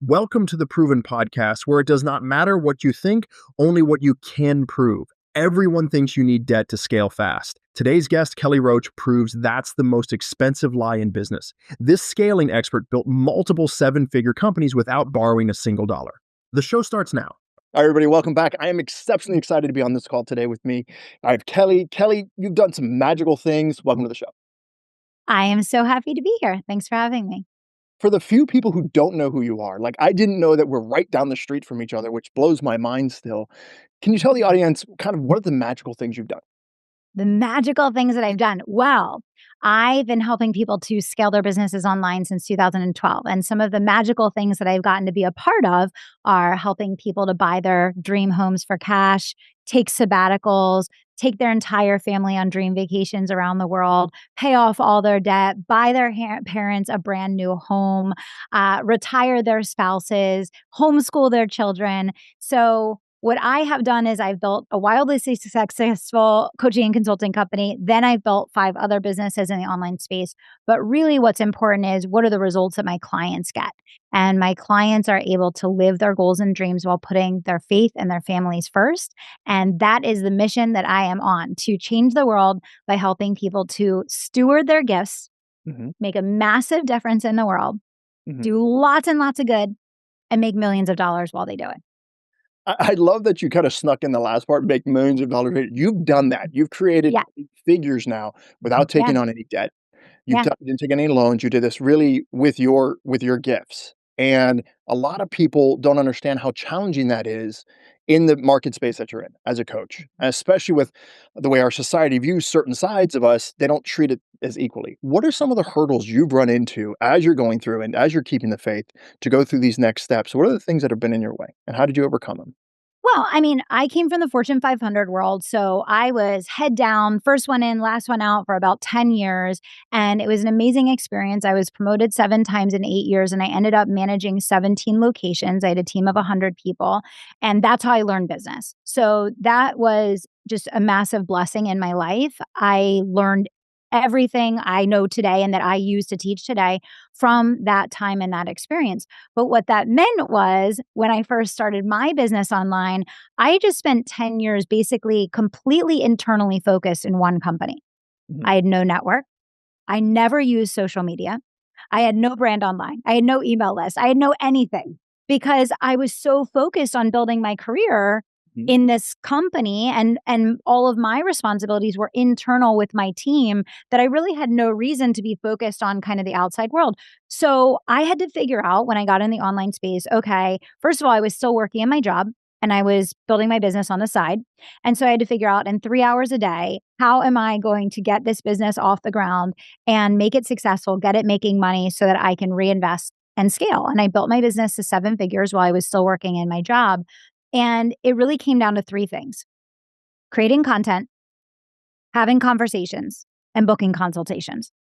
Welcome to the Proven Podcast, where it does not matter what you think, only what you can prove. Everyone thinks you need debt to scale fast. Today's guest, Kelly Roach, proves that's the most expensive lie in business. This scaling expert built multiple seven-figure companies without borrowing a single dollar. The show starts now. All right, everybody, welcome back. I am exceptionally excited to be on this call today with me. I have Kelly. Kelly, you've done some magical things. Welcome to the show. I am so happy to be here. Thanks for having me. For the few people who don't know who you are, like I didn't know that we're right down the street from each other, which blows my mind still. Can you tell the audience kind of what are the magical things you've done? The magical things that I've done. Well, I've been helping people to scale their businesses online since 2012. And some of the magical things that I've gotten to be a part of are helping people to buy their dream homes for cash, take sabbaticals, take their entire family on dream vacations around the world, pay off all their debt, buy their parents a brand new home, retire their spouses, homeschool their children. So what I have done is I've built a wildly successful coaching and consulting company. Then I've built 5 other businesses in the online space. But really what's important is what are the results that my clients get? And my clients are able to live their goals and dreams while putting their faith and their families first. And that is the mission that I am on, to change the world by helping people to steward their gifts, make a massive difference in the world, do lots and lots of good, and make millions of dollars while they do it. I love that you kind of snuck in the last part, make millions of dollars. You've done that. You've created figures now without taking on any debt. You didn't take any loans. You did this really with your gifts. And a lot of people don't understand how challenging that is in the market space that you're in as a coach, and especially with the way our society views certain sides of us. They don't treat it as equally. What are some of the hurdles you've run into as you're going through and as you're keeping the faith to go through these next steps? What are the things that have been in your way, and how did you overcome them? Well, I mean, I came from the Fortune 500 world, so I was head down, first one in, last one out for about 10 years, and it was an amazing experience. I was promoted 7 times in 8 years, and I ended up managing 17 locations. I had a team of 100 people, and that's how I learned business. So that was just a massive blessing in my life. I learned everything I know today and that I use to teach today from that time and that experience. But what that meant was when I first started my business online, I just spent 10 years basically completely internally focused in one company. I had no network. I never used social media. I had no brand online. I had no email list. I had no anything because I was so focused on building my career in this company, and all of my responsibilities were internal with my team, that I really had no reason to be focused on kind of the outside world. So I had to figure out when I got in the online space, okay, first of all, I was still working in my job and I was building my business on the side. And so I had to figure out in 3 hours a day, how am I going to get this business off the ground and make it successful, get it making money so that I can reinvest and scale. And I built my business to 7 figures while I was still working in my job. And it really came down to 3 things: creating content, having conversations, and booking consultations.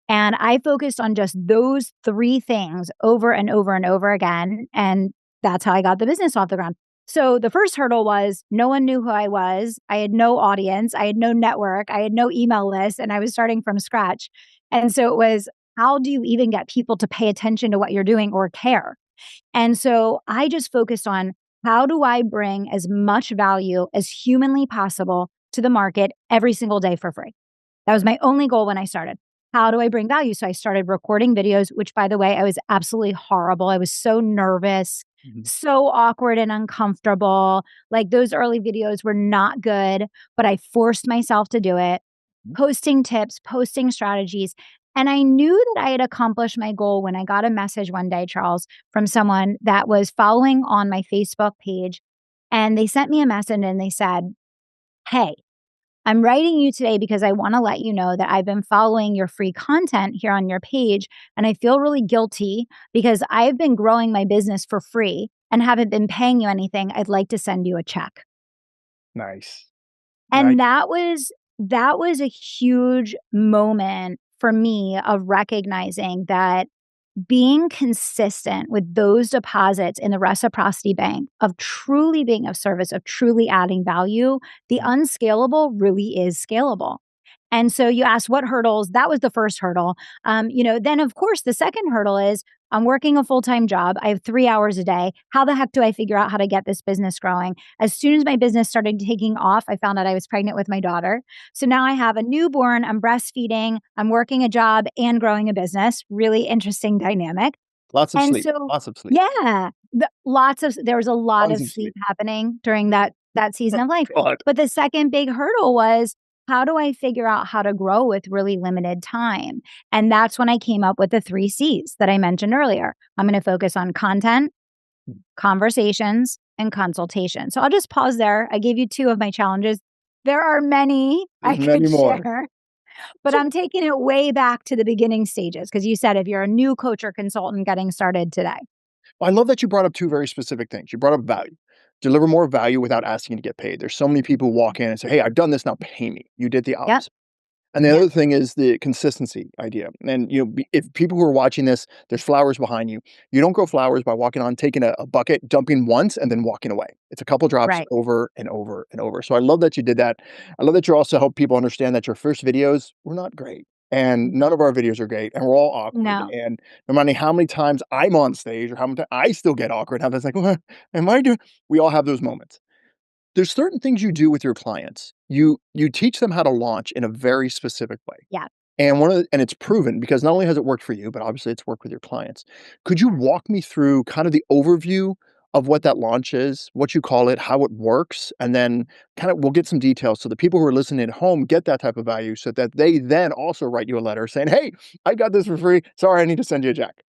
And I focused on just those 3 things over and over and over again. And that's how I got the business off the ground. So the first hurdle was no one knew who I was. I had no audience. I had no network. I had no email list. And I was starting from scratch. And so it was, how do you even get people to pay attention to what you're doing or care? And so I just focused on, how do I bring as much value as humanly possible to the market every single day for free? That was my only goal when I started. How do I bring value? So I started recording videos, which, by the way, I was absolutely horrible. I was so nervous, so awkward and uncomfortable. Like, those early videos were not good, but I forced myself to do it, posting tips, posting strategies. And I knew that I had accomplished my goal when I got a message one day, Charles, from someone that was following on my Facebook page. And they sent me a message and they said, "Hey, I'm writing you today because I want to let you know that I've been following your free content here on your page. And I feel really guilty because I've been growing my business for free and haven't been paying you anything. I'd like to send you a check." Nice. And that was a huge moment for me of recognizing that being consistent with those deposits in the reciprocity bank, of truly being of service, of truly adding value, the unscalable really is scalable. And so you asked what hurdles, that was the first hurdle. Then of course the second hurdle is I'm working a full-time job. I have 3 hours a day. How the heck do I figure out how to get this business growing? As soon as my business started taking off, I found out I was pregnant with my daughter. So now I have a newborn, I'm breastfeeding, I'm working a job and growing a business. Really interesting dynamic. Lots of And sleep. so, Lots of sleep. yeah, there was a lot Tons of of sleep sleep. happening during that season of life. God. But the second big hurdle was, how do I figure out how to grow with really limited time? And that's when I came up with the 3 C's that I mentioned earlier. I'm going to focus on content, conversations, and consultation. So I'll just pause there. I gave you 2 of my challenges. There are many I There's many could more. share, but I'm taking it way back to the beginning stages because you said if you're a new coach or consultant getting started today. I love that you brought up 2 very specific things. You brought up value. Deliver more value without asking to get paid. There's so many people who walk in and say, "Hey, I've done this, now pay me." You did the Yep. opposite. And the Yeah. other thing is the consistency idea. And, if people who are watching this, there's flowers behind you. You don't grow flowers by walking on, taking a bucket, dumping once, and then walking away. It's a couple drops Right. over and over and over. So I love that you did that. I love that you also help people understand that your first videos were not great. And none of our videos are great, and we're all awkward. No. And no matter how many times I'm on stage or how many times I still get awkward, I'm just like, what am I doing? We all have those moments. There's certain things you do with your clients. You teach them how to launch in a very specific way. Yeah. And it's proven because not only has it worked for you, but obviously it's worked with your clients. Could you walk me through kind of the overview of what that launch is, what you call it, how it works, and then kind of we'll get some details so the people who are listening at home get that type of value so that they then also write you a letter saying, "Hey, I got this for free. Sorry, I need to send you a check."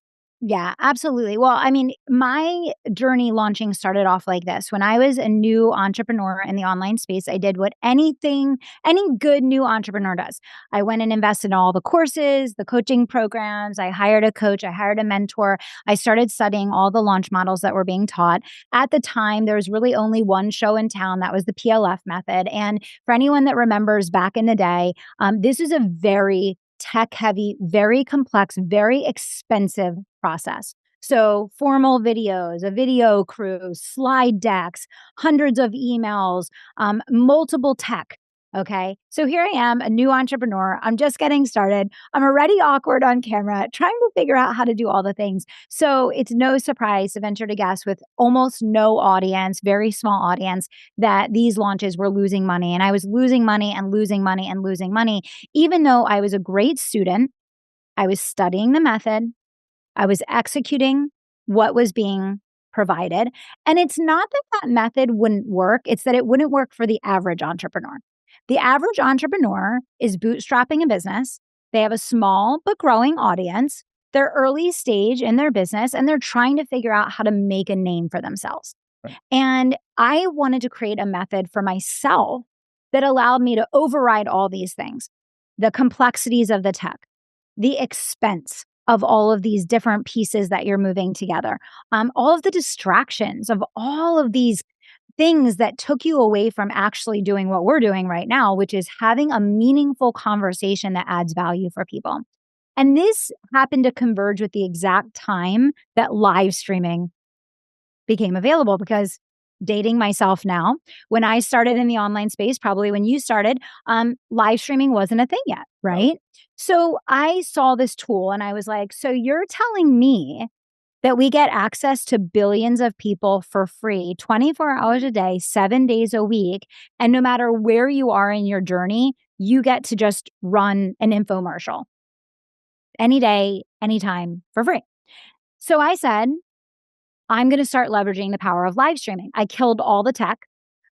Yeah, absolutely. Well, I mean, my journey launching started off like this. When I was a new entrepreneur in the online space, I did what any good new entrepreneur does. I went and invested in all the courses, the coaching programs. I hired a coach, I hired a mentor. I started studying all the launch models that were being taught. At the time, there was really only one show in town. That was the PLF method. And for anyone that remembers back in the day, this is a very tech heavy, very complex, very expensive process. So formal videos, a video crew, slide decks, hundreds of emails, multiple tech. Okay. So here I am, a new entrepreneur. I'm just getting started. I'm already awkward on camera, trying to figure out how to do all the things. So it's no surprise to venture to guess with almost no audience, very small audience, that these launches were losing money. And I was losing money and losing money and losing money, even though I was a great student. I was studying the method. I was executing what was being provided. And it's not that that method wouldn't work. It's that it wouldn't work for the average entrepreneur. The average entrepreneur is bootstrapping a business. They have a small but growing audience. They're early stage in their business and they're trying to figure out how to make a name for themselves. Right. And I wanted to create a method for myself that allowed me to override all these things, the complexities of the tech, the expense of all of these different pieces that you're moving together, all of the distractions of all of these things that took you away from actually doing what we're doing right now, which is having a meaningful conversation that adds value for people. And this happened to converge with the exact time that live streaming became available because dating myself now, when I started in the online space, probably when you started, live streaming wasn't a thing yet, right? So I saw this tool and I was like, so you're telling me that we get access to billions of people for free, 24 hours a day, 7 days a week. And no matter where you are in your journey, you get to just run an infomercial any day, anytime for free. So I said, I'm going to start leveraging the power of live streaming. I killed all the tech.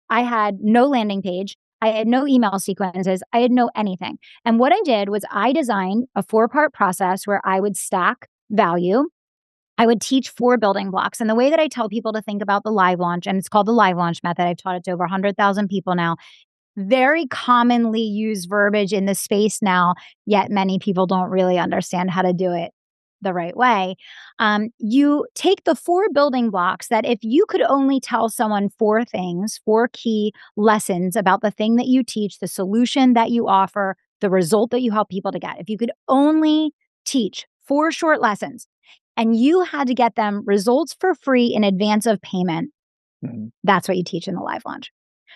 I had no landing page. I had no email sequences. I had no anything. And what I did was I designed a 4-part process where I would stack value. I would teach 4 building blocks. And the way that I tell people to think about the live launch, and it's called the live launch method, I've taught it to over 100,000 people now. Very commonly used verbiage in the space now, yet many people don't really understand how to do it the right way. You take the 4 building blocks that if you could only tell someone 4 things, 4 key lessons about the thing that you teach, the solution that you offer, the result that you help people to get. If you could only teach 4 short lessons, and you had to get them results for free in advance of payment, that's what you teach in the live launch.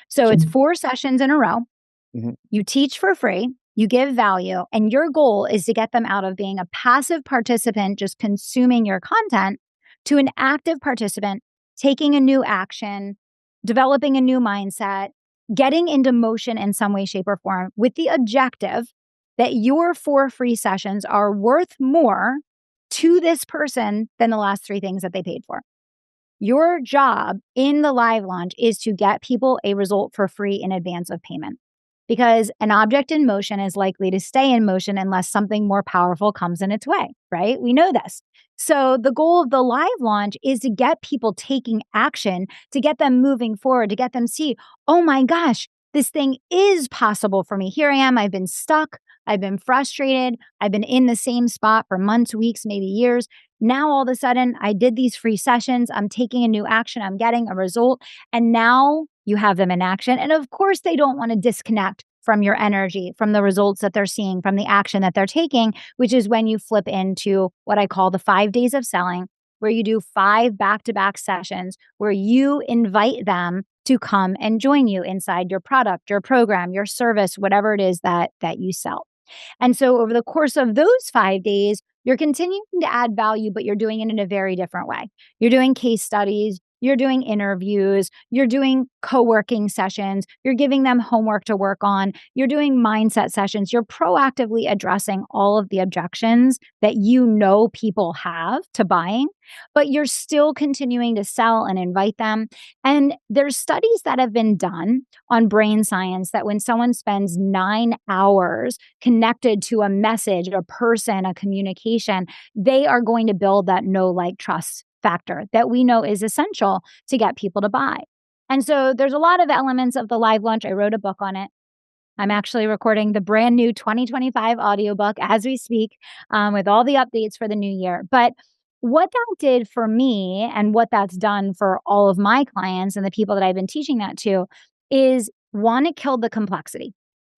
So it's 4 sessions in a row. You teach for free. You give value, and your goal is to get them out of being a passive participant, just consuming your content, to an active participant, taking a new action, developing a new mindset, getting into motion in some way, shape, or form with the objective that your 4 free sessions are worth more to this person than the last 3 things that they paid for. Your job in the live launch is to get people a result for free in advance of payment, because an object in motion is likely to stay in motion unless something more powerful comes in its way, right? We know this. So the goal of the live launch is to get people taking action, to get them moving forward, to get them see, oh my gosh, this thing is possible for me. Here I am. I've been stuck. I've been frustrated. I've been in the same spot for months, weeks, maybe years. Now, all of a sudden, I did these free sessions. I'm taking a new action. I'm getting a result. And now you have them in action. And of course, they don't want to disconnect from your energy, from the results that they're seeing, from the action that they're taking, which is when you flip into what I call the 5 days of selling, where you do 5 back-to-back sessions where you invite them to come and join you inside your product, your program, your service, whatever it is that you sell. And so over the course of those 5 days, you're continuing to add value, but you're doing it in a very different way. You're doing case studies, you're doing interviews, you're doing co-working sessions, you're giving them homework to work on, you're doing mindset sessions, you're proactively addressing all of the objections that you know people have to buying, but you're still continuing to sell and invite them. And there's studies that have been done on brain science that when someone spends 9 hours connected to a message, a person, a communication, they are going to build that know, like, trust factor that we know is essential to get people to buy. And so there's a lot of elements of the live launch. I wrote a book on it. I'm actually recording the brand new 2025 audiobook as we speak, with all the updates for the new year. But what that did for me and what that's done for all of my clients and the people that I've been teaching that to is, one, it killed the complexity.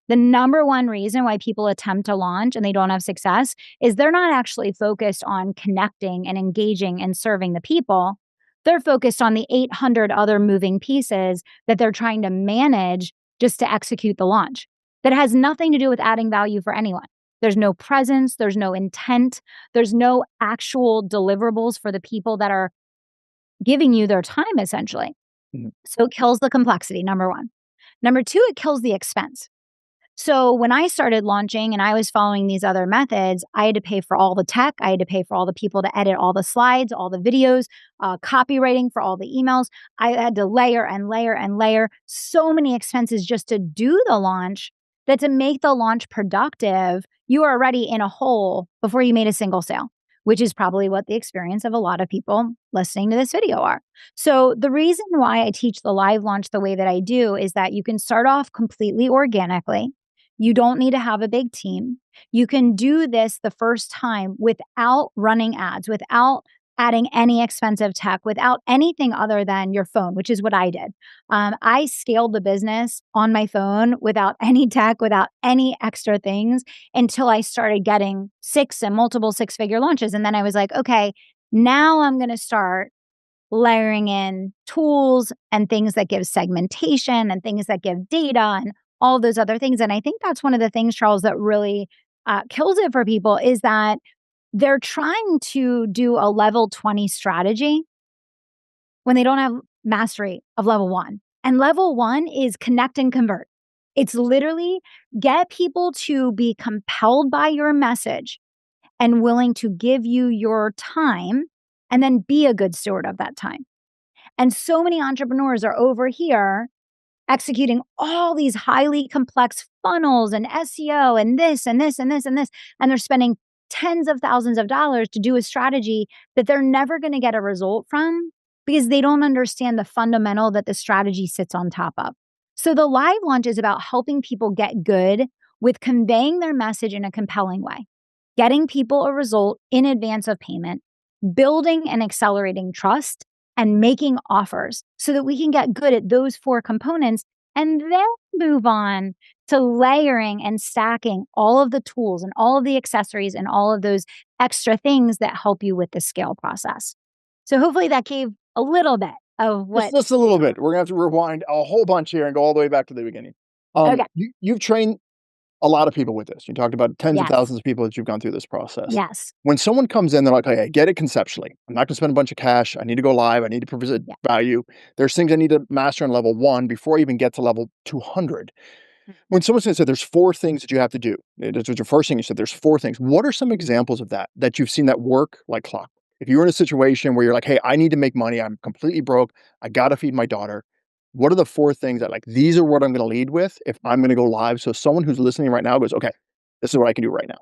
The number one reason why people attempt to launch and they don't have success is they're not actually focused on connecting and engaging and serving the people. They're focused on the 800 other moving pieces that they're trying to manage just to execute the launch. That has nothing to do with adding value for anyone. There's no presence, there's no intent, there's no actual deliverables for the people that are giving you their time, essentially. Mhm. So it kills the complexity, number one. Number two, it kills the expense. So when I started launching and I was following these other methods, I had to pay for all the tech. I had to pay for all the people to edit all the slides, all the videos, copywriting for all the emails. I had to layer and layer and layer so many expenses just to do the launch, that to make the launch productive, you are already in a hole before you made a single sale, which is probably what the experience of a lot of people listening to this video are. So the reason why I teach the live launch the way that I do is that you can start off completely organically. You don't need to have a big team. You can do this the first time without running ads, without adding any expensive tech, without anything other than your phone, which is what I did. I scaled the business on my phone without any tech, without any extra things, until I started getting 6 and multiple 6-figure launches. And then I was like, okay, now I'm going to start layering in tools and things that give segmentation and things that give data and all those other things. And I think that's one of the things, Charles, that really kills it for people, is that they're trying to do a level 20 strategy when they don't have mastery of level 1. And level 1 is connect and convert. It's literally get people to be compelled by your message and willing to give you your time, and then be a good steward of that time. And so many entrepreneurs are over here executing all these highly complex funnels and SEO and this and this and this and this. And they're spending tens of thousands of dollars to do a strategy that they're never going to get a result from, because they don't understand the fundamental that the strategy sits on top of. So the live launch is about helping people get good with conveying their message in a compelling way, getting people a result in advance of payment, building and accelerating trust, and making offers so that we can get good at those 4 components, and then move on to layering and stacking all of the tools and all of the accessories and all of those extra things that help you with the scale process. So hopefully that gave a little bit of what. Just a little bit. We're gonna have to rewind a whole bunch here and go all the way back to the beginning. Okay. You've trained a lot of people with this. You talked about tens of Yes. thousands of people that you've gone through this process. Yes. When someone comes in, they're like, "Okay, I get it conceptually. I'm not gonna spend a bunch of cash. I need to go live. I need to present Yeah. value. There's things I need to master on level 1 before I even get to level 200." When someone says that there's 4 things that you have to do, that's what your first thing you said, there's 4 things. What are some examples of that you've seen that work like clockwork? If you're in a situation where you're like, "Hey, I need to make money. I'm completely broke. I gotta feed my daughter." What are the 4 things that, like, these are what I'm gonna lead with if I'm gonna go live, so someone who's listening right now goes, "Okay, this is what I can do right now."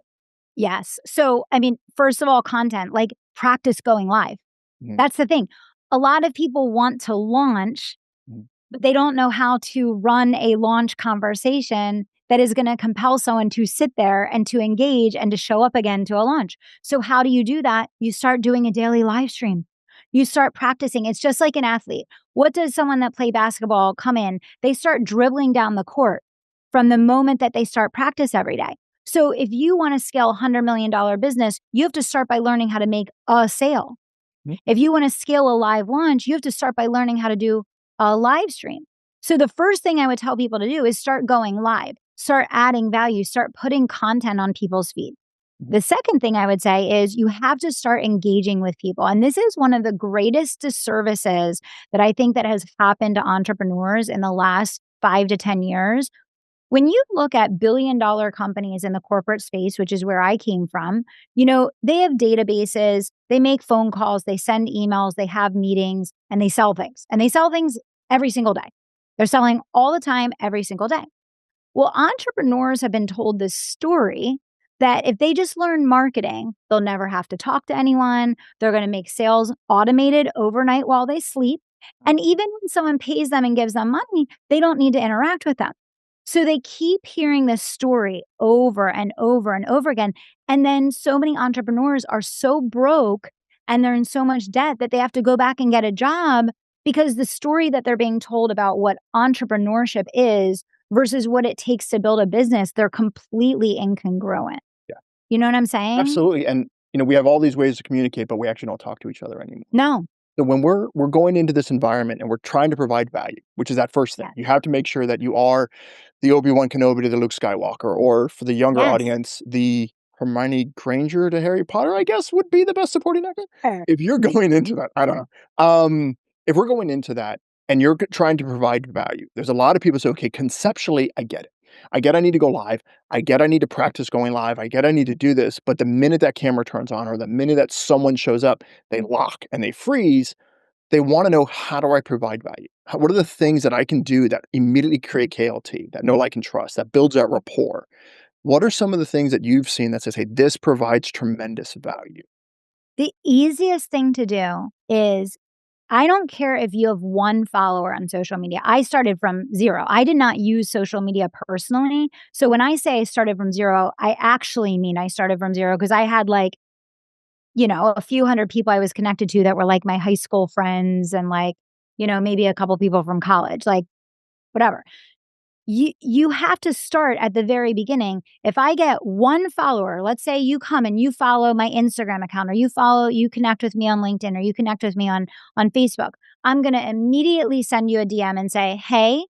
Yes. So, I mean, first of all, content, like practice going live. Mhm, That's the thing. A lot of people want to launch, mhm, but they don't know how to run a launch conversation that is going to compel someone to sit there and to engage and to show up again to a launch. So, how do you do that? You start doing a daily live stream. You start practicing. It's just like an athlete. What does someone that play basketball come in? They start dribbling down the court from the moment that they start practice every day. So, if you want to scale a $100 million business, you have to start by learning how to make a sale. mhm, If you want to scale a live launch, you have to start by learning how to do a live stream. So the first thing I would tell people to do is start going live, start adding value, start putting content on people's feed. mhm, The second thing I would say is you have to start engaging with people. And this is one of the greatest disservices that I think that has happened to entrepreneurs in the last 5 to 10 years. When you look at billion-dollar companies in the corporate space, which is where I came from, they have databases, they make phone calls, they send emails, they have meetings, and they sell things. And they sell things every single day. They're selling all the time, every single day. Well, entrepreneurs have been told this story that if they just learn marketing, they'll never have to talk to anyone. They're going to make sales automated overnight while they sleep. And even when someone pays them and gives them money, they don't need to interact with them. So they keep hearing this story over and over and over again. And then so many entrepreneurs are so broke and they're in so much debt that they have to go back and get a job because the story that they're being told about what entrepreneurship is versus what it takes to build a business, they're completely incongruent. yeah, You know what I'm saying? absolutely, and, we have all these ways to communicate, but we actually don't talk to each other anymore. No. So when we're going into this environment and we're trying to provide value, which is that first thing, Yes. you have to make sure that you are the Obi-Wan Kenobi to the Luke Skywalker, or for the younger Yes. audience, the Hermione Granger to Harry Potter, I guess, would be the best supporting actor. Sure. If you're going into that, I don't know. If we're going into that and you're trying to provide value, there's a lot of people say, okay, conceptually, I get it. I get I need to go live. I get I need to practice going live. I get I need to do this. But the minute that camera turns on or the minute that someone shows up, they lock and they freeze. They want to know, how do I provide value? What are the things that I can do that immediately create KLT, that know, like, and trust, that builds that rapport? What are some of the things that you've seen that says, hey, this provides tremendous value? The easiest thing to do is I don't care if you have one follower on social media. I started from 0. I did not use social media personally. So when I say I started from 0, I actually mean I started from 0 because I had a few hundred people I was connected to that were like my high school friends and maybe a couple people from college, like whatever. You have to start at the very beginning. If I get one follower, let's say you come and you follow my Instagram account or you connect with me on LinkedIn or you connect with me on Facebook, I'm going to immediately send you a DM and say, "Hey,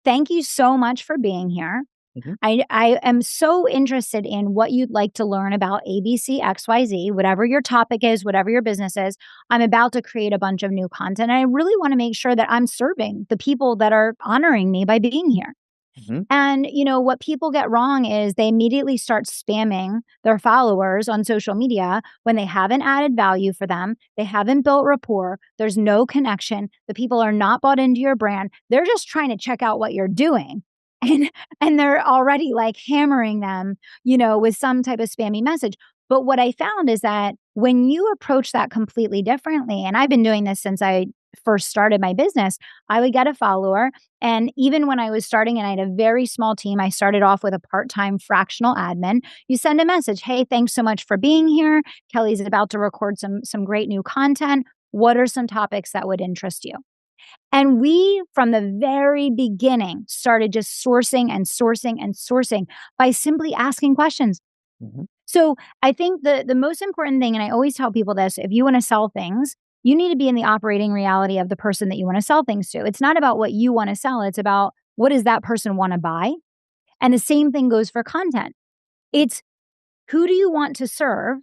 thank you so much for being here. Mhm, I am so interested in what you'd like to learn about ABC, XYZ, whatever your topic is, whatever your business is. I'm about to create a bunch of new content. And I really want to make sure that I'm serving the people that are honoring me by being here." mhm, And, what people get wrong is they immediately start spamming their followers on social media when they haven't added value for them. They haven't built rapport. There's no connection. The people are not bought into your brand. They're just trying to check out what you're doing. And and they're already like hammering them, with some type of spammy message. But what I found is that when you approach that completely differently, and I've been doing this since I first started my business, I would get a follower and even when I was starting and I had a very small team, I started off with a part-time fractional admin. You send a message, "Hey, thanks so much for being here. Kelly's about to record some great new content. What are some topics that would interest you?" And we, from the very beginning, started just sourcing and sourcing and sourcing by simply asking questions. mhm, So I think the most important thing, and I always tell people this, if you want to sell things, you need to be in the operating reality of the person that you want to sell things to. It's not about what you want to sell. It's about what does that person want to buy? And the same thing goes for content. It's who do you want to serve?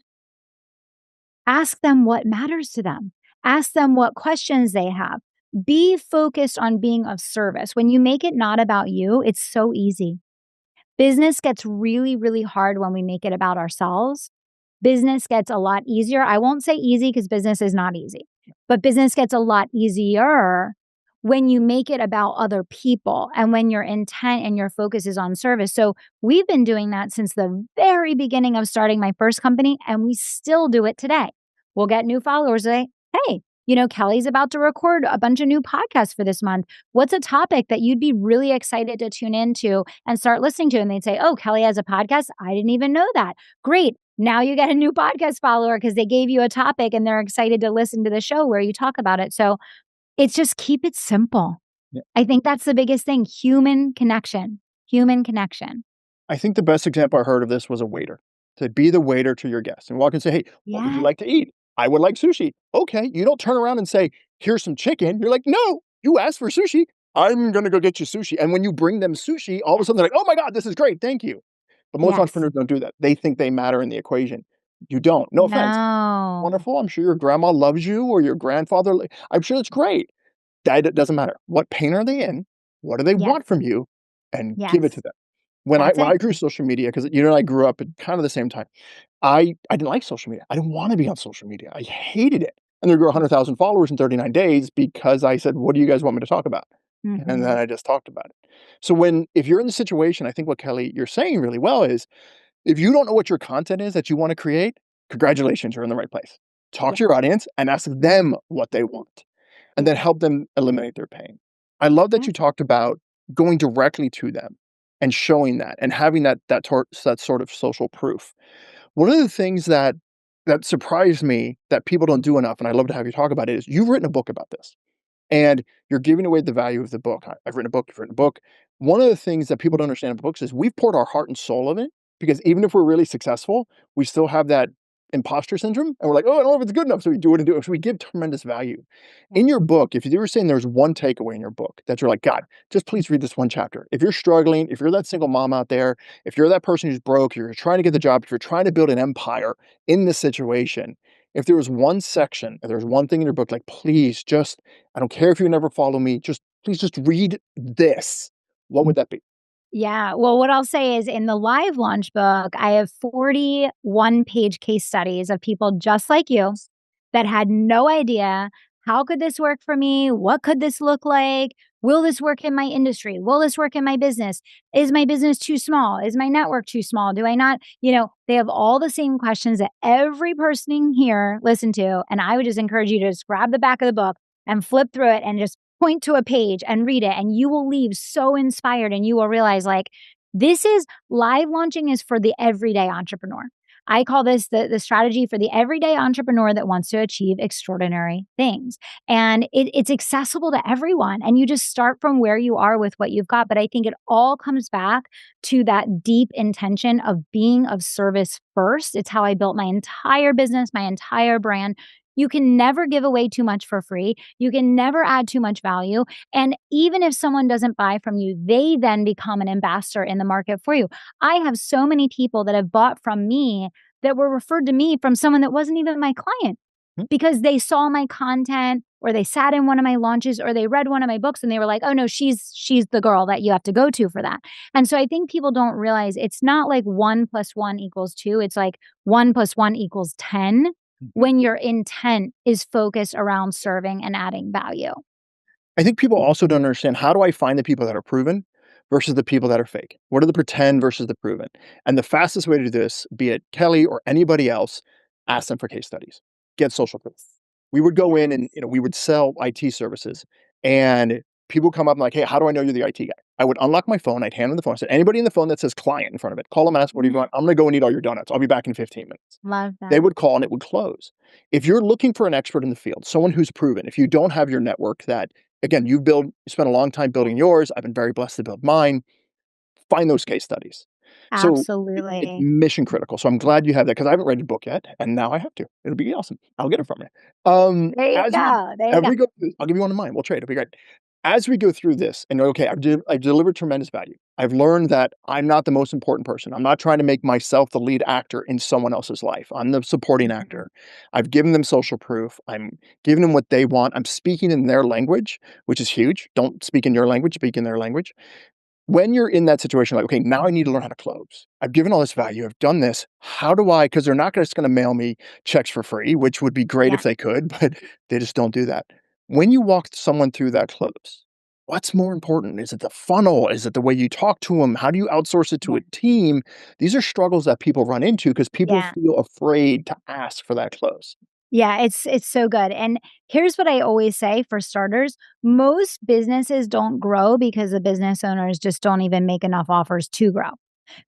Ask them what matters to them. Ask them what questions they have. Be focused on being of service. When you make it not about you, it's so easy. Business gets really, really hard when we make it about ourselves. Business gets a lot easier. I won't say easy because business is not easy, but business gets a lot easier when you make it about other people and when your intent and your focus is on service. So we've been doing that since the very beginning of starting my first company, and we still do it today. We'll get new followers say, hey, Kelly's about to record a bunch of new podcasts for this month. What's a topic that you'd be really excited to tune into and start listening to? And they'd say, oh, Kelly has a podcast. I didn't even know that. Great. Now you get a new podcast follower because they gave you a topic and they're excited to listen to the show where you talk about it. So it's just keep it simple. Yeah. I think that's the biggest thing. Human connection. Human connection. I think the best example I heard of this was a waiter. To be the waiter to your guests and walk and say, hey, what would you like to eat? I would like sushi. Okay. You don't turn around and say, here's some chicken. You're like, no, you asked for sushi. I'm going to go get you sushi. And when you bring them sushi, all of a sudden they're like, oh my God, this is great. Thank you. But most entrepreneurs don't do that. They think they matter in the equation. You don't. No offense. Wonderful. I'm sure your grandma loves you or your grandfather. I'm sure it's great. That doesn't matter. What pain are they in? What do they want from you? And give it to them. When I grew social media, because you and I grew up at kind of the same time, I didn't like social media. I didn't want to be on social media. I hated it. And there grew 100,000 followers in 39 days because I said, what do you guys want me to talk about? Mm-hmm. And then I just talked about it. So if you're in the situation, I think what Kelly, you're saying really well is, if you don't know what your content is that you want to create, congratulations, you're in the right place. Talk to your audience and ask them what they want, and then help them eliminate their pain. I love that you talked about going directly to them and showing that and having that sort of social proof. One of the things that surprised me that people don't do enough, and I'd love to have you talk about it, is you've written a book about this. And you're giving away the value of the book. I've written a book, you've written a book. One of the things that people don't understand about books is we've poured our heart and soul in it, because even if we're really successful, we still have that imposter syndrome. And we're like, oh, I don't know if it's good enough. So we do it and do it. So we give tremendous value. In your book, if you were saying there's one takeaway in your book that you're like, God, just please read this one chapter. If you're struggling, if you're that single mom out there, if you're that person who's broke, you're trying to get the job, if you're trying to build an empire in this situation, if there was one section, if there's one thing in your book, like, please just, I don't care if you never follow me, please just read this, what would that be? Yeah. Well, what I'll say is in the live launch book, I have 41-page case studies of people just like you that had no idea, how could this work for me? What could this look like? Will this work in my industry? Will this work in my business? Is my business too small? Is my network too small? Do I not, they have all the same questions that every person here listened to. And I would just encourage you to just grab the back of the book and flip through it and just point to a page and read it. And you will leave so inspired, and you will realize, like, live launching is for the everyday entrepreneur. I call this the strategy for the everyday entrepreneur that wants to achieve extraordinary things. And it's accessible to everyone. And you just start from where you are with what you've got. But I think it all comes back to that deep intention of being of service first. It's how I built my entire business, my entire brand. You can never give away too much for free. You can never add too much value. And even if someone doesn't buy from you, they then become an ambassador in the market for you. I have so many people that have bought from me that were referred to me from someone that wasn't even my client, because they saw my content, or they sat in one of my launches, or they read one of my books and they were like, oh no, she's the girl that you have to go to for that. And so I think people don't realize it's not like 1 + 1 = 2. It's like 1 + 1 = 10. When your intent is focused around serving and adding value. I think people also don't understand, how do I find the people that are proven versus the people that are fake? What are the pretend versus the proven? And the fastest way to do this, be it Kelly or anybody else, ask them for case studies. Get social proof. We would go in and we would sell IT services, and people come up and like, hey, how do I know you're the IT guy? I would unlock my phone. I'd hand them the phone. I said, anybody in the phone that says client in front of it, call them and ask, what do you want? I'm going to go and eat all your donuts. I'll be back in 15 minutes. Love that. They would call and it would close. If you're looking for an expert in the field, someone who's proven, if you don't have your network that, again, you spent a long time building yours, I've been very blessed to build mine, find those case studies. Absolutely. So it's mission critical. So I'm glad you have that, because I haven't read your book yet, and now I have to. It'll be awesome. I'll get it from you. There you go. I'll give you one of mine. We'll trade. It'll be great. as we go through this and okay, I've delivered tremendous value. I've learned that I'm not the most important person. I'm not trying to make myself the lead actor in someone else's life. I'm the supporting actor. I've given them social proof. I'm giving them what they want. I'm speaking in their language, which is huge. Don't speak in your language, speak in their language. When you're in that situation, like, okay, now I need to learn how to close. I've given all this value. I've done this. How do I, because they're not just going to mail me checks for free, which would be great Yeah. if they could, but they just don't do that. When you walk someone through that close, what's more important? Is it the funnel? Is it the way you talk to them? How do you outsource it to Yeah. a team? These are struggles that people run into because people Yeah. feel afraid to ask for that close. Yeah, it's so good. And here's what I always say for starters, most businesses don't grow because the business owners just don't even make enough offers to grow.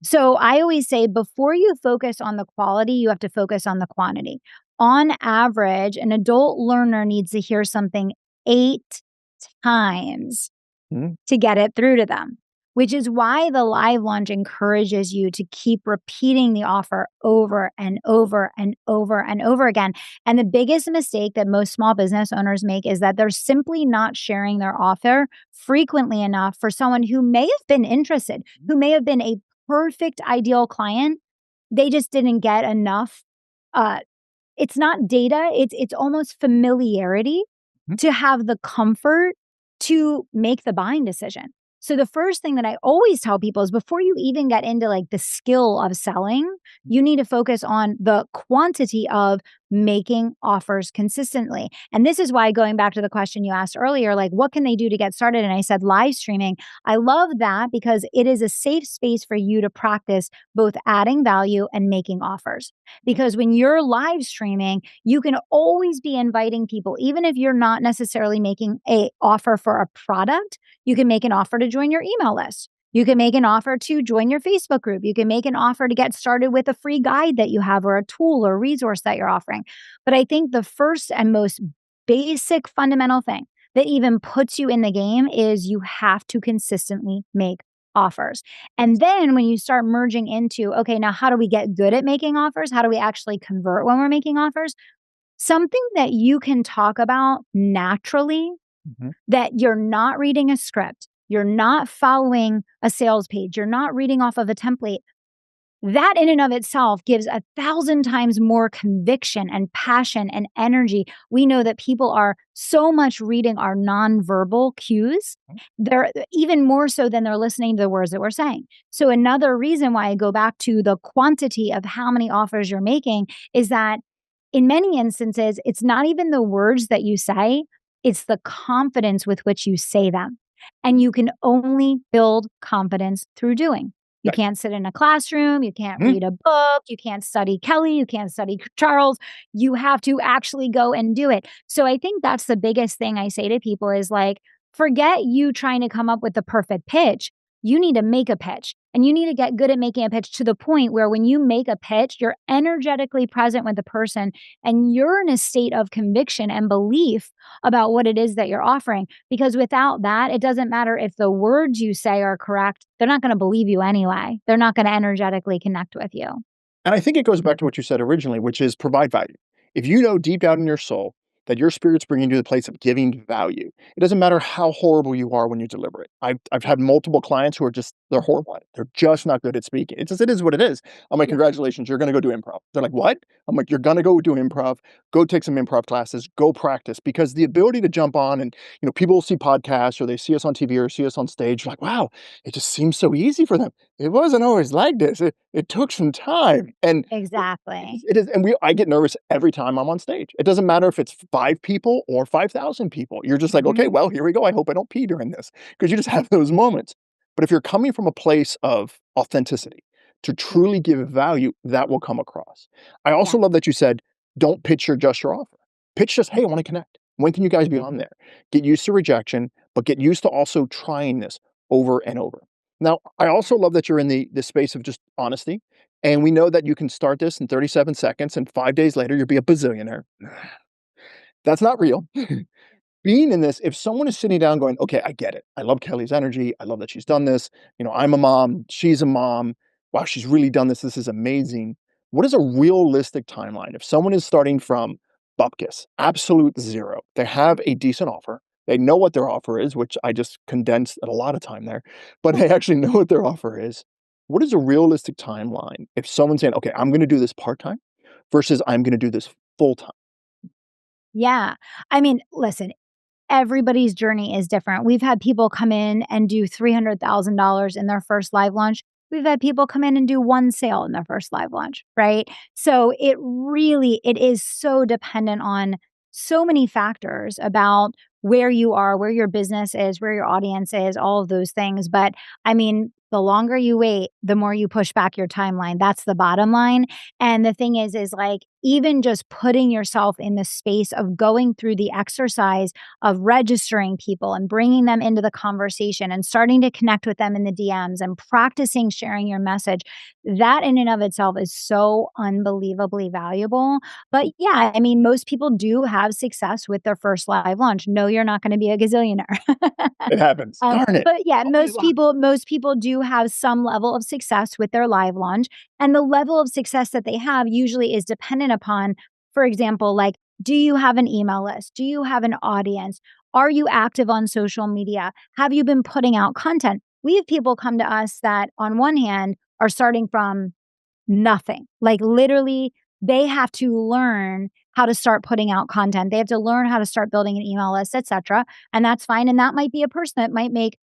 So I always say before you focus on the quality, you have to focus on the quantity. On average, an adult learner needs to hear something 8 times Mhm. to get it through to them, which is why the live launch encourages you to keep repeating the offer over and over and over and over again. And the biggest mistake that most small business owners make is that they're simply not sharing their offer frequently enough for someone who may have been interested, who may have been a perfect ideal client. They just didn't get enough. Uh, it's not data, it's almost familiarity Mhm. to have the comfort to make the buying decision. So the first thing that I always tell people is before you even get into like the skill of selling, you need to focus on the quantity of making offers consistently. And this is why going back to the question you asked earlier, like what can they do to get started? And I said live streaming. I love that because it is a safe space for you to practice both adding value and making offers. Because when you're live streaming, you can always be inviting people, even if you're not necessarily making a offer for a product, you can make an offer to join your email list. You can make an offer to join your Facebook group. You can make an offer to get started with a free guide that you have or a tool or resource that you're offering. But I think the first and most basic fundamental thing that even puts you in the game is you have to consistently make offers. And then when you start merging into, okay, now how do we get good at making offers? How do we actually convert when we're making offers? Something that you can talk about naturally, Mhm. that you're not reading a script, you're not following a sales page, you're not reading off of a template. That in and of itself gives 1,000 times more conviction and passion and energy. We know that people are so much reading our nonverbal cues. They're even more so than they're listening to the words that we're saying. So another reason why I go back to the quantity of how many offers you're making is that in many instances, it's not even the words that you say, it's the confidence with which you say them. And you can only build confidence through doing. You Right. can't sit in a classroom, you can't Mhm. read a book, you can't study Kelly, you can't study Charles. You have to actually go and do it. So I think that's the biggest thing I say to people is like, forget you trying to come up with the perfect pitch. You need to make a pitch and you need to get good at making a pitch to the point where when you make a pitch, you're energetically present with the person and you're in a state of conviction and belief about what it is that you're offering. Because without that, it doesn't matter if the words you say are correct. They're not going to believe you anyway. They're not going to energetically connect with you. And I think it goes back to what you said originally, which is provide value. If you know deep down in your soul that your spirit's bringing you to the place of giving value, it doesn't matter how horrible you are when you deliver it. I've had multiple clients who are just, they're horrible at it. They're just not good at speaking. It's just, it is what it is. I'm like, Yeah. congratulations, you're going to go do improv. They're like, what? I'm like, you're going to go do improv, go take some improv classes, go practice, because the ability to jump on and, people will see podcasts or they see us on TV or see us on stage, like, wow, it just seems so easy for them. It wasn't always like this. It took some time. And Exactly. it is, and I get nervous every time I'm on stage. It doesn't matter if it's 5 people or 5,000 people. You're just like, Mhm. "Okay, well, here we go. I hope I don't pee during this," because you just have those moments. But if you're coming from a place of authenticity to Yeah. truly give value, that will come across. I Yeah. also love that you said, "Don't pitch your offer. Pitch just, 'Hey, I wanna connect. When can you guys be on there?'" Get used to rejection, but get used to also trying this over and over. Now, I also love that you're in the space of just honesty. And we know that you can start this in 37 seconds and 5 days later you'll be a bazillionaire. That's not real. Being in this, if someone is sitting down going, "Okay, I get it. I love Kelly's energy. I love that she's done this. I'm a mom. She's a mom. Wow, she's really done this. This is amazing." What is a realistic timeline? If someone is starting from bupkis, absolute zero, they have a decent offer. They know what their offer is, which I just condensed a lot of time there, but they actually know what their offer is. What is a realistic timeline if someone's saying, "Okay, I'm gonna do this part-time," versus, "I'm gonna do this full-time?" Yeah. I mean, listen, everybody's journey is different. We've had people come in and do $300,000 in their first live launch. We've had people come in and do 1 sale in their first live launch, right? So it is so dependent on so many factors about where you are, where your business is, where your audience is, all of those things. But I mean, the longer you wait, the more you push back your timeline. That's the bottom line. And the thing is like, even just putting yourself in the space of going through the exercise of registering people and bringing them into the conversation and starting to connect with them in the DMs and practicing sharing your message, that in and of itself is so unbelievably valuable. But yeah, I mean, most people do have success with their first live launch. No, you're not going to be a gazillionaire. It happens. Darn it. But yeah, Only luck. most people do have some level of success with their live launch, and the level of success that they have usually is dependent upon, for example, like, do you have an email list? Do you have an audience? Are you active on social media? Have you been putting out content? We have people come to us that, on one hand, are starting from nothing. Like, literally, they have to learn how to start putting out content. They have to learn how to start building an email list, etc. And that's fine. And that might be a person that might make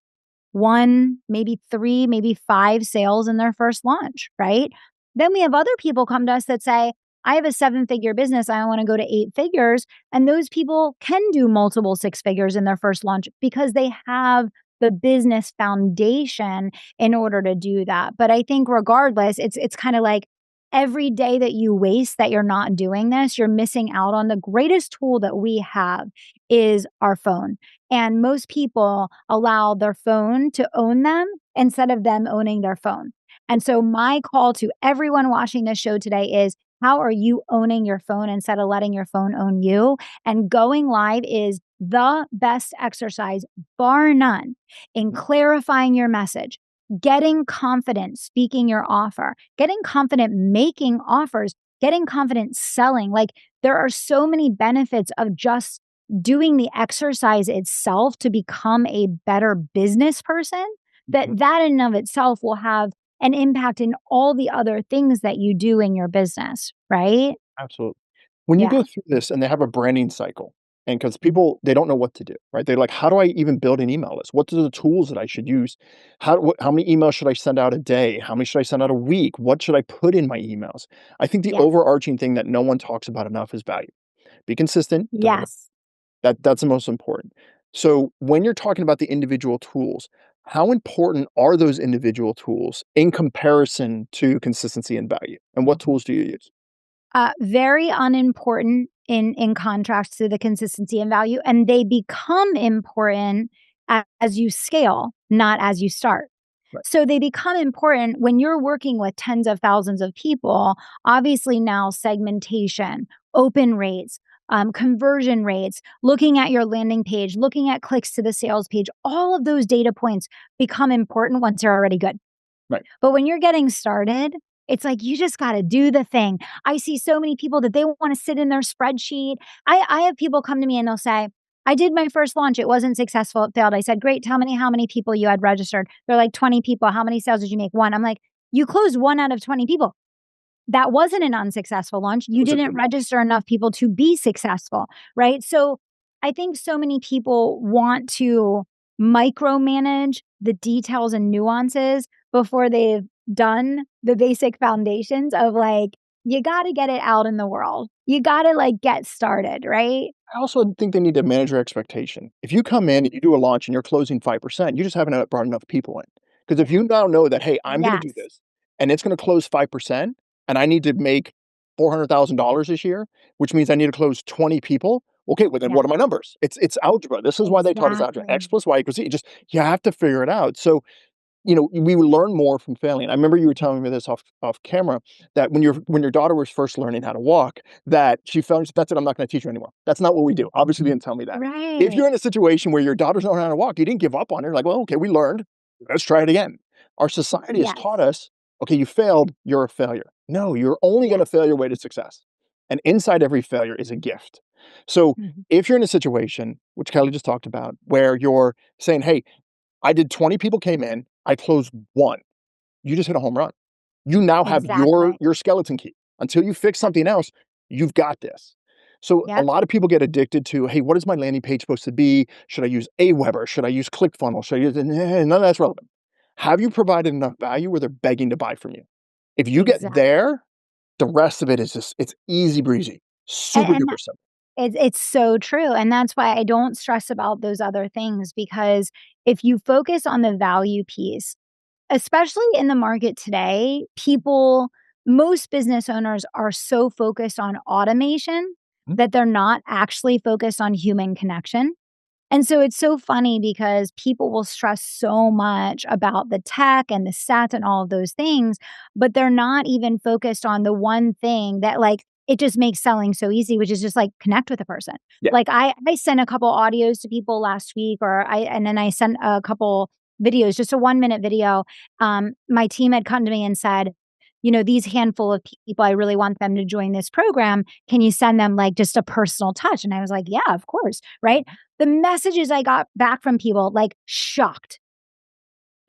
1, maybe 3, maybe 5 sales in their first launch, right? Then we have other people come to us that say, I have a 7-figure business. I want to go to 8 figures. And those people can do multiple 6 figures in their first launch because they have the business foundation in order to do that. But I think regardless, it's kind of like, every day that you waste that you're not doing this, you're missing out on the greatest tool that we have is our phone. And most people allow their phone to own them instead of them owning their phone. And so my call to everyone watching this show today is, how are you owning your phone instead of letting your phone own you? And going live is the best exercise, bar none, in clarifying your message, getting confident speaking your offer, getting confident making offers, getting confident selling. Like, there are so many benefits of just doing the exercise itself to become a better business person, that in and of itself will have an impact in all the other things that you do in your business, right? Absolutely. When you Yeah. go through this and they have a branding cycle, and because people, they don't know what to do, right? They're like, "How do I even build an email list? What are the tools that I should use? How many emails should I send out a day? How many should I send out a week? What should I put in my emails?" I think the Yes. overarching thing that no one talks about enough is value. Be consistent, deliver. Yes. That's the most important. So when you're talking about the individual tools, how important are those individual tools in comparison to consistency and value? And what tools do you use? Very unimportant in contrast to the consistency and value, and they become important as you scale, not as you start. Right. So they become important when you're working with tens of thousands of people. Obviously, now segmentation, open rates, conversion rates, looking at your landing page, looking at clicks to the sales page, all of those data points become important once you're already good. Right. But when you're getting started, it's like, you just got to do the thing. I see so many people that they want to sit in their spreadsheet. I have people come to me and they'll say, I did my first launch. It wasn't successful. It failed. I said, great. Tell me how many people you had registered. They're like, 20 people. How many sales did you make? 1. I'm like, you closed 1 out of 20 people. That wasn't an unsuccessful launch. You Was a didn't good launch. register enough people to be successful, right? So I think so many people want to micromanage the details and nuances before they've done the basic foundations of, like, you got to get it out in the world. You got to, like, get started, right? I also think they need to manage your expectation. If you come in and you do a launch and you're closing 5%, you just haven't brought enough people in. Because if you now know that, hey, I'm going to do Yes. this and it's going to close 5% and I need to make $400,000 this year, which means I need to close 20 people. Okay, well then Yeah. what are my numbers? It's algebra. This is why they taught us algebra. X Exactly. plus Y equals Z. You have to figure it out. So, we would learn more from failing. I remember you were telling me this off camera, that when your daughter was first learning how to walk, that she fell and she said, "That's it, I'm not gonna teach her anymore. That's not what we do." Obviously, you didn't tell me that. If Right. you're in a situation where your daughter's not learning how to walk, you didn't give up on her, like, "Well, okay, we learned. Let's try it again." Our society has Yes. taught us, "Okay, you failed, you're a failure." No, you're only Yes. gonna fail your way to success. And inside every failure is a gift. So Mhm. if you're in a situation, which Kelly just talked about, where you're saying, "Hey, I did 20 people came in, I closed 1." You just hit a home run. You now have Exactly. your skeleton key. Until you fix Yep. something else, you've got this. So a Yep. lot of people get addicted to, "Hey, what is my landing page supposed to be? Should I use Aweber? Should I use ClickFunnels? Should I use" none of that's relevant. Have you provided enough value where they're begging to buy from you? If you get Exactly. there, the rest of it is just it's easy breezy. Super And duper simple. it's so true, and that's why I don't stress about those other things because if you focus on the value piece, especially in the market today, most business owners are so focused on automation Mhm. that they're not actually focused on human connection. And so it's so funny because people will stress so much about the tech and the stats and all of those things, but they're not even focused on the one thing that like it just makes selling so easy, which is just like connect with a person. Yeah. Like I sent a couple audios to people last week and then I sent a couple videos, just a 1 minute video. My team had come to me and said, these handful of people, I really want them to join this program. Can you send them like just a personal touch? And I was like, yeah, of course. Right. The messages I got back from people, like, shocked.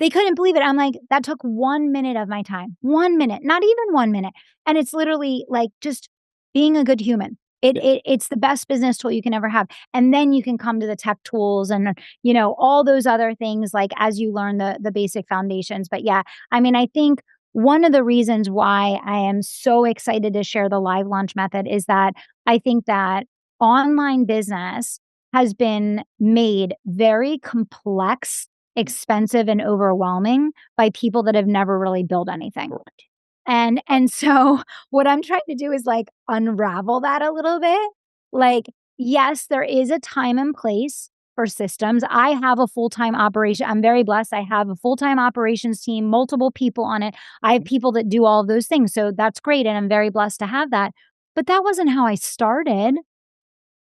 They couldn't believe it. I'm like, "That took 1 minute of my time." 1 minute, not even 1 minute. And it's literally, like, just being a good human. Yeah. It's the best business tool you can ever have. And then you can come to the tech tools and, all those other things, like, as you learn the basic foundations. But, yeah, I mean, I think one of the reasons why I am so excited to share the live launch method is that I think that online business has been made very complex, expensive, and overwhelming by people that have never really built anything. Correct. And so what I'm trying to do is, like, unravel that a little bit. Like, yes, there is a time and place for systems. I have a full-time operation. I'm very blessed. I have a full-time operations team, multiple people on it. I have people that do all of those things, so that's great, and I'm very blessed to have that. But that wasn't how I started.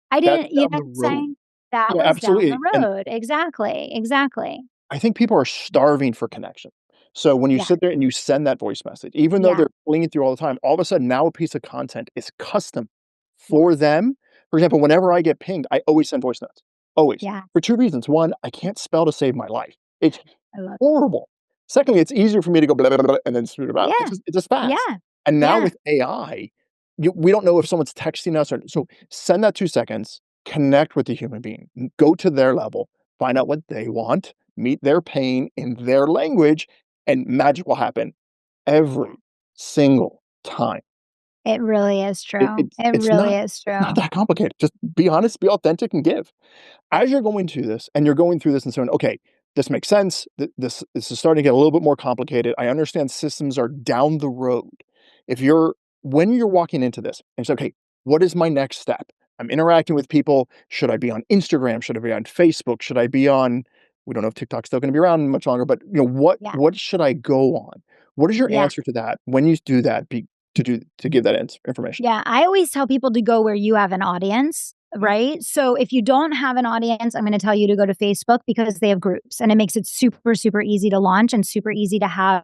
I That's didn't, down what the I'm road. saying? That Yeah, was down the absolutely. And road. Exactly, exactly. I think people are starving for connection. So when you Yeah, sit there and you send that voice message, even though yeah, they're flinging through all the time, all of a sudden now a piece of content is custom for yes. them. For example, whenever I get pinged, I always send voice notes. Always. Yeah, For 2 reasons. 1, I can't spell to save my life. It's I love horrible. Secondly, it's easier for me to go blah, blah, blah, and then spew it out. Yeah, It's just fast. yeah, And now yeah, with AI, we don't know if someone's texting us or so send that 2 seconds, connect with the human being, go to their level, find out what they want, meet their pain in their language, and magic will happen yeah. every single time. It really is It, true. it's It it's really not is it's not true. that complicated. Just be honest, be authentic, and give. As you're going to this and you're going through this and saying, okay, this makes sense. This is starting to get a little bit more complicated. I understand systems are down the road. If you're when you're walking into this and say, okay, what is my next step? I'm interacting with people. Should I be on Instagram? Should I be on Facebook? Should I be on? We don't know if TikTok's still going to be around much longer, but Yeah, what should I go on? What is your yeah. answer to that when you do that? To give that information. Yeah, I always tell people to go where you have an audience, Mhm. right? So if you don't have an audience, I'm gonna tell you to go to Facebook because they have groups and it makes it super, super easy to launch and super easy to have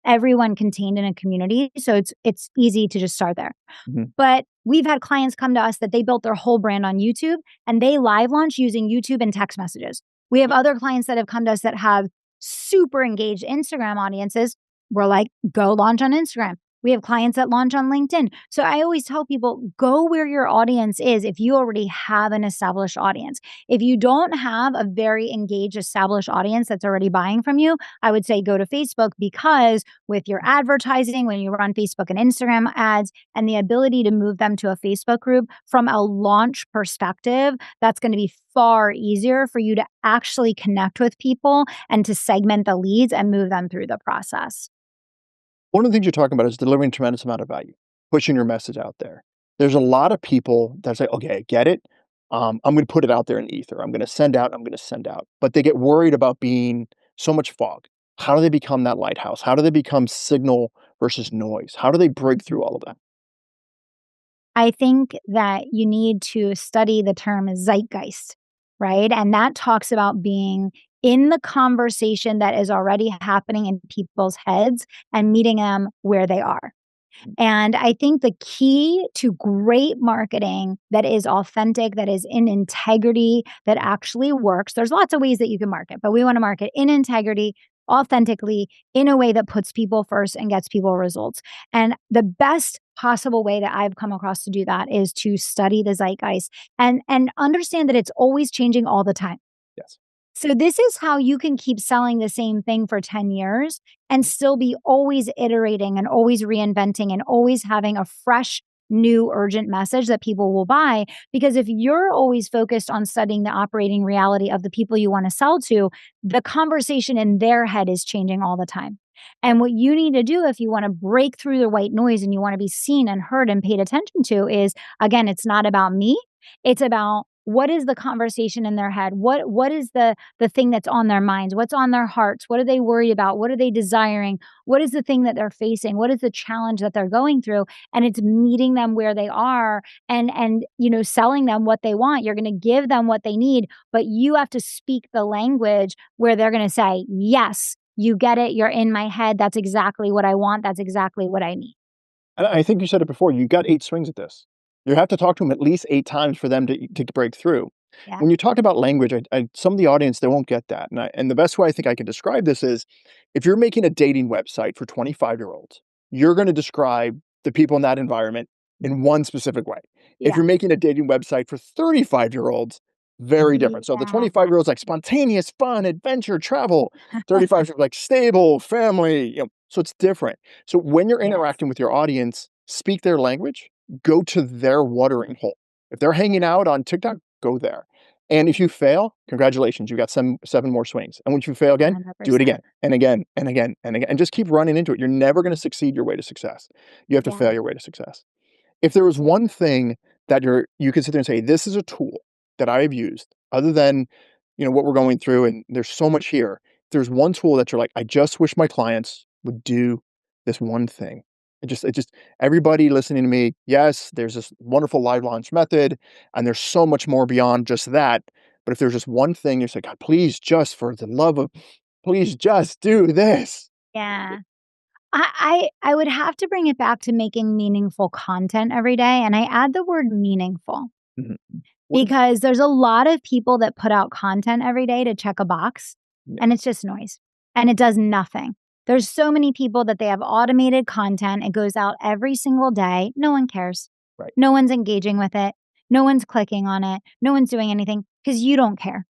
everyone contained in a community. So it's easy to just start there. Mhm. But we've had clients come to us that they built their whole brand on YouTube and they live launch using YouTube and text messages. We have other clients that have come to us that have super engaged Instagram audiences. We're like, go launch on Instagram. We have clients that launch on LinkedIn. So I always tell people go where your audience is if you already have an established audience. If you don't have a very engaged, established audience that's already buying from you, I would say go to Facebook because with your advertising, when you run Facebook and Instagram ads, and the ability to move them to a Facebook group from a launch perspective, that's going to be far easier for you to actually connect with people and to segment the leads and move them through the process. One of the things you're talking about is delivering a tremendous amount of value, pushing your message out there. There's a lot of people that say, okay, I get it. I'm going to put it out there in ether. I'm going to send out, I'm going to send out. But they get worried about being so much fog. How do they become that lighthouse? How do they become signal versus noise? How do they break through all of that? I think that you need to study the term zeitgeist, right? And that talks about being in the conversation that is already happening in people's heads and meeting them where they are. And I think the key to great marketing that is authentic, that is in integrity, that actually works, there's lots of ways that you can market, but we want to market in integrity, authentically, in a way that puts people first and gets people results. And the best possible way that I've come across to do that is to study the zeitgeist and understand that it's always changing all the time. Yes. So this is how you can keep selling the same thing for 10 years and still be always iterating and always reinventing and always having a fresh, new, urgent message that people will buy. Because if you're always focused on studying the operating reality of the people you want to sell to, the conversation in their head is changing all the time. And what you need to do if you want to break through the white noise and you want to be seen and heard and paid attention to is, again, it's not about me. It's about what is the conversation in their head? What is the thing that's on their minds? What's on their hearts? What are they worried about? What are they desiring? What is the thing that they're facing? What is the challenge that they're going through? And it's meeting them where they are and selling them what they want. You're going to give them what they need, but you have to speak the language where they're going to say, "Yes, you get it. You're in my head. That's exactly what I want. That's exactly what I need." And I think you said it before, you got 8 swings at this. You have to talk to them at least 8 times for them to break through. Yeah. When you talk about language, some of the audience, they won't get that, and the best way I think I can describe this is, if you're making a dating website for 25-year-olds, you're gonna describe the people in that environment in one specific way. If Yeah. you're making a dating website for 35-year-olds, very different. So the 25-year-old's like spontaneous, fun, adventure, travel. 35-year-old like stable, family, so it's different. So when you're Yes. interacting with your audience, speak their language, go to their watering hole. If they're hanging out on TikTok, go there. And if you fail, congratulations, you got 7 more swings. And once you fail again, do it 100%. again and again and again and again, and just keep running into it. You're never gonna succeed your way to success. You have to Yeah. fail your way to success. If there was one thing that you could sit there and say, "This is a tool that I have used," other than, what we're going through, and there's so much here. If there's one tool that you're like, "I just wish my clients would do this one thing." It just everybody listening to me, yes, there's this wonderful live launch method, and there's so much more beyond just that. But if there's just one thing, you're like, "God, please, just for the love of, please just do this." Yeah. I would have to bring it back to making meaningful content every day, and I add the word meaningful Mhm. What because there's a lot of people that put out content every day to check a box, Yeah. and it's just noise, and it does nothing. There's so many people that they have automated content. It goes out every single day. No one cares. Right. No one's engaging with it. No one's clicking on it. No one's doing anything because you don't care.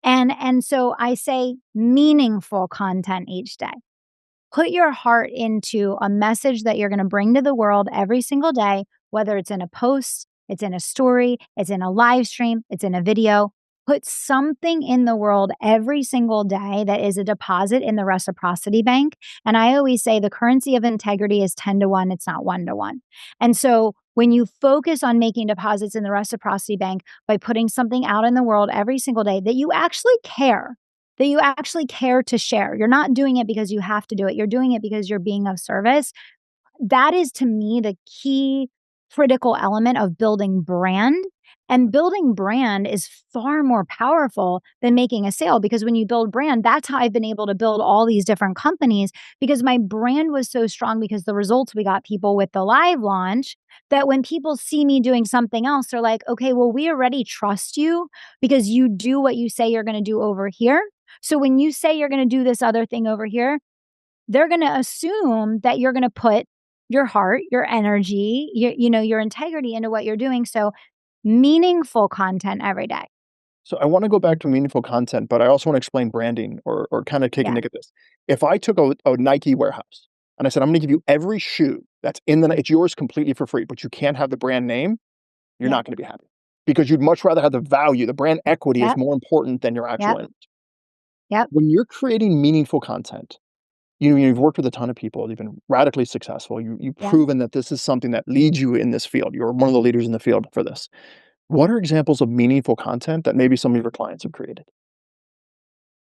And so I say meaningful content each day. Put your heart into a message that you're going to bring to the world every single day, whether it's in a post, it's in a story, it's in a live stream, it's in a video. Put something in the world every single day that is a deposit in the reciprocity bank. And I always say the currency of integrity is 10 to 1, it's not 1 to 1. And so when you focus on making deposits in the reciprocity bank by putting something out in the world every single day that you actually care, to share. You're not doing it because you have to do it. You're doing it because you're being of service. That is, to me, the key critical element of building brand. And building brand is far more powerful than making a sale, because when you build brand, that's how I've been able to build all these different companies, because my brand was so strong because the results we got people with the live launch, that when people see me doing something else, they're like, okay, well, we already trust you because you do what you say you're going to do over here. So when you say you're going to do this other thing over here, they're going to assume that you're going to put your heart, your energy, your integrity into what you're doing. So meaningful content every day. So I wanna go back to meaningful content, but I also wanna explain branding or kinda take a Yeah. nick at this. If I took a Nike warehouse and I said, "I'm gonna give you every shoe that's in it's yours completely for free, but you can't have the brand name," you're Yeah. not gonna be happy, because you'd much rather have the value. The brand equity is Yep. more important than your actual Yep. image. Yep. When you're creating meaningful content, you've worked with a ton of people, you've been radically successful, you've Yep. proven that this is something that leads you in this field. You're one of the leaders in the field for this. What are examples of meaningful content that maybe some of your clients have created?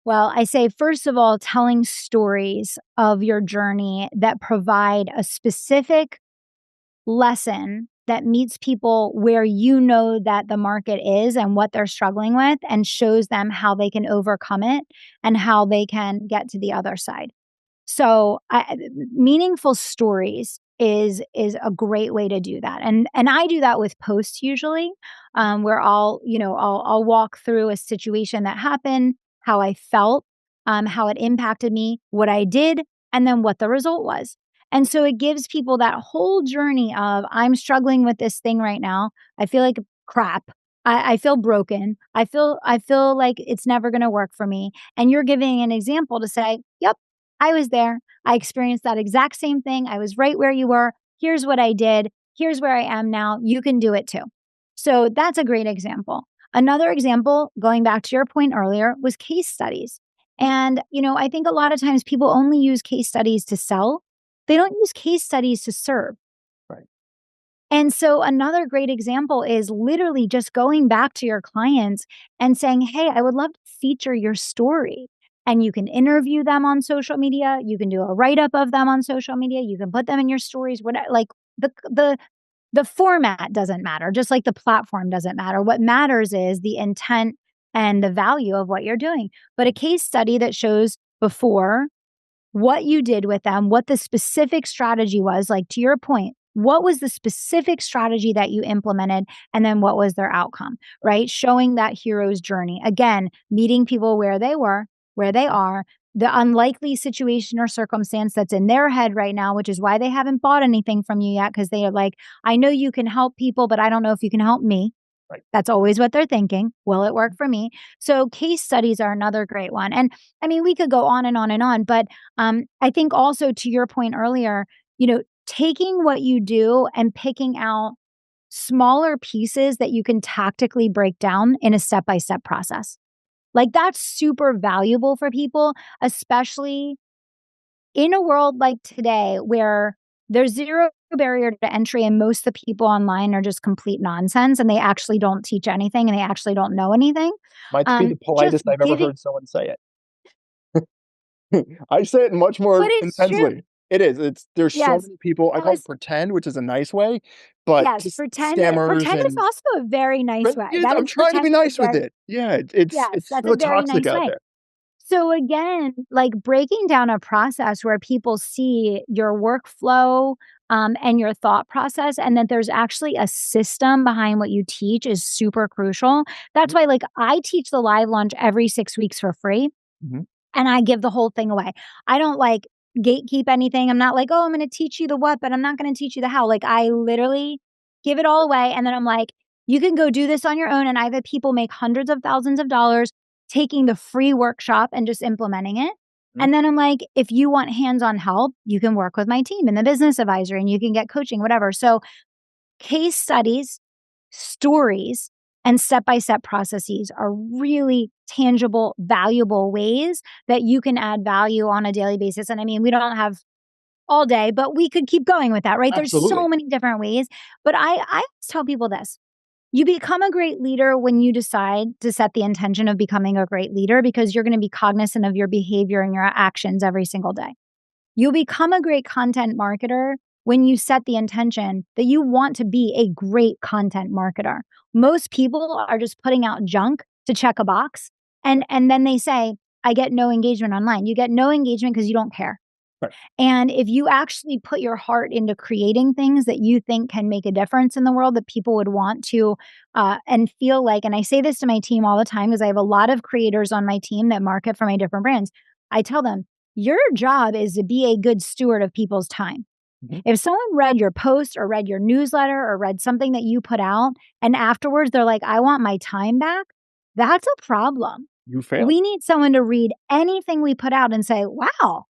Well, I say, first of all, telling stories of your journey that provide a specific lesson that meets people where you know that the market is and what they're struggling with, and shows them how they can overcome it and how they can get to the other side. So, meaningful stories is a great way to do that. And I do that with posts usually, where I'll walk through a situation that happened, how I felt, how it impacted me, what I did, and then what the result was. And so it gives people that whole journey of, I'm struggling with this thing right now. I feel like crap. I feel broken. I feel like it's never going to work for me. And you're giving an example to say, yep, I was there. I experienced that exact same thing. I was right where you were. Here's what I did. Here's where I am now. You can do it too. So that's a great example. Another example, going back to your point earlier, was case studies. And, I think a lot of times people only use case studies to sell. They don't use case studies to serve. Right. And so another great example is literally just going back to your clients and saying, hey, I would love to feature your story. And you can interview them on social media. You can do a write-up of them on social media. You can put them in your stories. Whatever, like the format doesn't matter, just like the platform doesn't matter. What matters is the intent and the value of what you're doing. But a case study that shows before, what you did with them, what the specific strategy was, like to your point, what was the specific strategy that you implemented, and then what was their outcome, right? Showing that hero's journey. Again, meeting people where they were, where they are, the unlikely situation or circumstance that's in their head right now, which is why they haven't bought anything from you yet, because they are like, I know you can help people, but I don't know if you can help me. Right. That's always what they're thinking. Will it work for me? So case studies are another great one. And I mean, we could go on and on and on, but I think also to your point earlier, taking what you do and picking out smaller pieces that you can tactically break down in a step-by-step process. Like that's super valuable for people, especially in a world like today where there's zero barrier to entry and most of the people online are just complete nonsense and they actually don't teach anything and they actually don't know anything. Might be the Just politest I've ever giving, heard someone say it. I say it much but more it's true. intensely. It is. There's so Yes. many people, I That call it was pretend, which is a nice way, but Yes, just pretend scammers pretend is and also a very nice way. yes, That I'm is trying to pretend be is nice with very it. Yeah, it's Yes, it's that's a so very toxic nice out way. there. So again, like breaking down a process where people see your workflow, and your thought process, and that there's actually a system behind what you teach is super crucial. That's Mhm, why, like, I teach the live launch every 6 weeks for free, mhm. and I give the whole thing away. I don't, like, gatekeep anything. I'm not like, "Oh, I'm gonna teach you the what, but I'm not gonna teach you the how." Like, I literally give it all away, and then I'm like, "You can go do this on your own," and I've had people make hundreds of thousands of dollars taking the free workshop and just implementing it. Mhm. And then I'm like, "If you want hands-on help, you can work with my team and the business advisor, and you can get coaching," whatever. So, case studies, stories, and step-by-step processes are really tangible, valuable ways that you can add value on a daily basis. And I mean, we don't have all day, but we could keep going with that, right? There's so Absolutely. many different ways. But I always tell people this. You become a great leader when you decide to set the intention of becoming a great leader because you're going to be cognizant of your behavior and your actions every single day. You'll become a great content marketer when you set the intention that you want to be a great content marketer. Most people are just putting out junk to check a box and then they say, I get no engagement online. You get no engagement because you don't care. Right. And if you actually put your heart into creating things that you think can make a difference in the world that people would want to and feel like, and I say this to my team all the time because I have a lot of creators on my team that market for my different brands. I tell them, your job is to be a good steward of people's time. Mhm. If someone read your post or read your newsletter or read something that you put out and afterwards they're like, I want my time back, that's a problem. You failed. We need someone to read anything we put out and say, wow,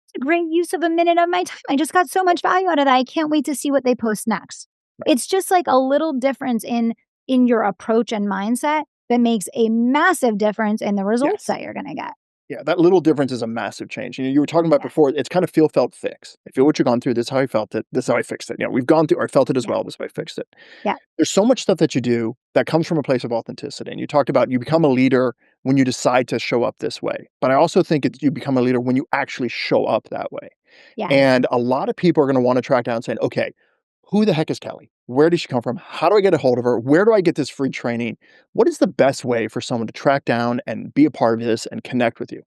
it's a great use of a minute of my time. I just got so much value out of that. I can't wait to see what they post next. Right. It's just like a little difference in your approach and mindset that makes a massive difference in the results Yes. that you're going to get. Yeah, that little difference is a massive change. You were talking about Yeah. before, it's kind of feel, felt, fix. I feel what you've gone through. This is how I felt it. This is how I fixed it. We've gone through or felt it as Yeah. well. This is how I fixed it. Yeah. There's so much stuff that you do that comes from a place of authenticity. And you talked about you become a leader when you decide to show up this way. But I also think you become a leader when you actually show up that way. Yes. And a lot of people are going to want to track down saying, okay, who the heck is Kelly? Where does she come from? How do I get a hold of her? Where do I get this free training? What is the best way for someone to track down and be a part of this and connect with you?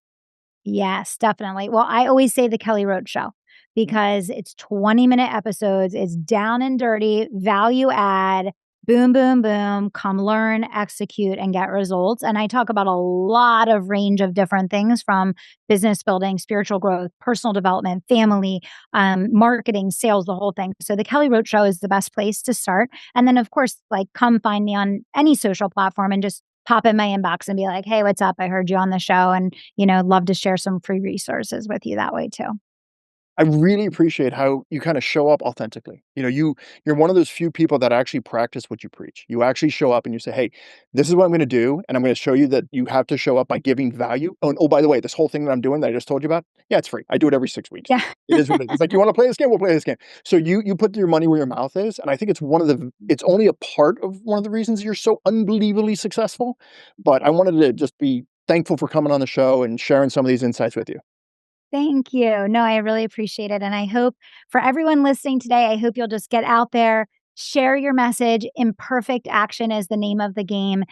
Yes, definitely. Well, I always say the Kelly Roach show. because it's 20-minute episodes. It's down and dirty, value add, boom, boom, boom, come learn, execute, and get results. And I talk about a lot of range of different things from business building, spiritual growth, personal development, family, marketing, sales, the whole thing. So the Kelly Roach Show is the best place to start. And then, of course, like come find me on any social platform and just pop in my inbox and be like, hey, what's up? I heard you on the show and, love to share some free resources with you that way too. I really appreciate how you kinda show up authentically. You're one of those few people that actually practice what you preach. You actually show up and you say, "Hey, this is what I'm gonna do, and I'm gonna show you that you have to show up by giving value. Oh, and oh, by the way, this whole thing that I'm doing that I just told you about, yeah, it's free. I do it every 6 weeks. Yeah. It is what it is. It's like, you wanna play this game? We'll play this game." So you put your money where your mouth is, and I think it's only a part of one of the reasons you're so unbelievably successful, but I wanted to just be thankful for coming on the show and sharing some of these insights with you. Thank you. No, I really appreciate it. And I hope for everyone listening today, I hope you'll just get out there, share your message. Imperfect action is the name of the game.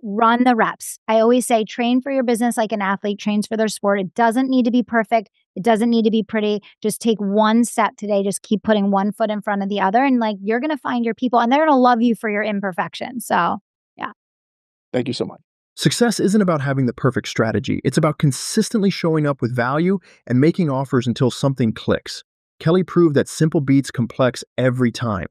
Run the reps. I always say train for your business like an athlete trains for their sport. It doesn't need to be perfect. It doesn't need to be pretty. Just take one step today. Just keep putting one foot in front of the other. And you're going to find your people and they're going to love you for your imperfection. So, yeah. Thank you so much. Success isn't about having the perfect strategy. It's about consistently showing up with value and making offers until something clicks. Kelly proved that simple beats complex every time.